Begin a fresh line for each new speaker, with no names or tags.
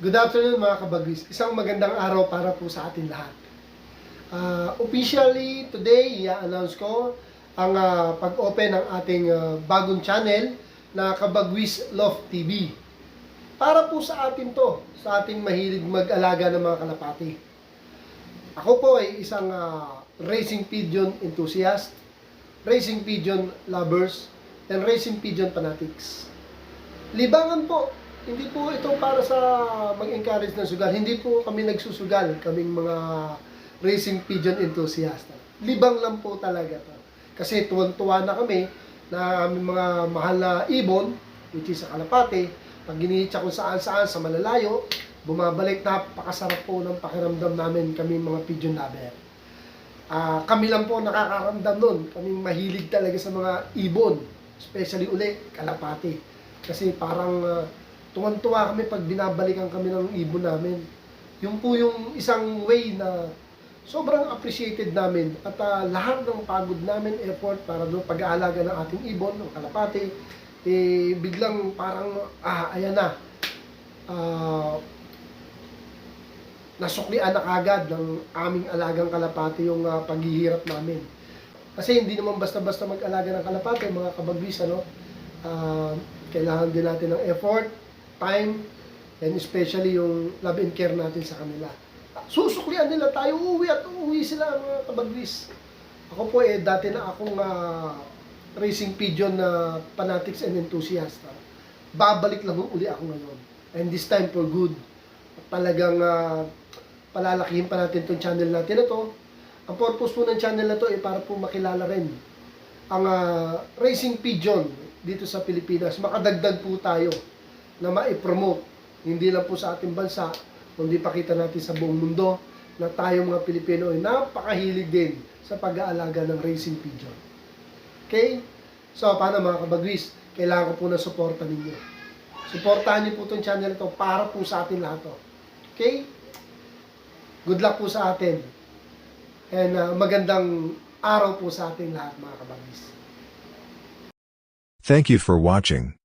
Good afternoon mga kabagwis. Isang magandang araw para po sa atin lahat. Officially, today, i-announce ko ang pag-open ng ating bagong channel na Kabagwis Love TV. Para po sa atin to, sa ating mahilig mag-alaga ng mga kalapati. Ako po ay isang racing pigeon enthusiast, racing pigeon lovers, and racing pigeon fanatics. Libangan po. Hindi po ito para sa mag-encourage ng sugal. Hindi po kami nagsusugal, kaming mga racing pigeon enthusiast. Libang lang po talaga to. Kasi tuwan-tuwa na kami na aming mga mahal na ibon, which is sa kalapate, pag ginihitsa kung saan-saan sa malalayo, bumabalik, napakasarap po ng pakiramdam namin, kaming mga pigeon lover. Kami lang po nakakaramdam nun. Kaming mahilig talaga sa mga ibon, especially uli, kalapate. Kasi parang tuwan-tuwa kami pag binabalikan kami ng ibon namin. Yung po yung isang way na sobrang appreciated namin at lahat ng pagod namin, effort para doon pag-aalaga ng ating ibon, ng kalapate, biglang parang, ayan na, nasuklian na kagad ng aming alagang kalapate yung paghihirap namin. Kasi hindi naman basta-basta mag-alaga ng kalapate, mga kabagwis, ano? Kailangan din natin ng effort, time, and especially yung love and care natin sa kanila. Susuklian nila tayo, uuwi at uuwi sila mga kabagwis. Ako po dati na akong racing pigeon na fanatics and enthusiast. Babalik lang uli ako ngayon. And this time for good. At talagang palalakihin pa natin itong channel natin na to. Ang purpose po ng channel na to ay para po makilala rin ang racing pigeon dito sa Pilipinas. Makadagdag po tayo na ma-promote, hindi lang po sa ating bansa, kundi pakita natin sa buong mundo na tayo mga Pilipino ay napakahilig din sa pag-aalaga ng racing pigeon. Okay? So, paano mga kabagwis? Kailangan ko po na suporta ninyo. Suportahan niyo po itong channel ito para po sa atin lahat to. Okay? Good luck po sa atin. And magandang araw po sa ating lahat mga kabagwis.
Thank you for watching.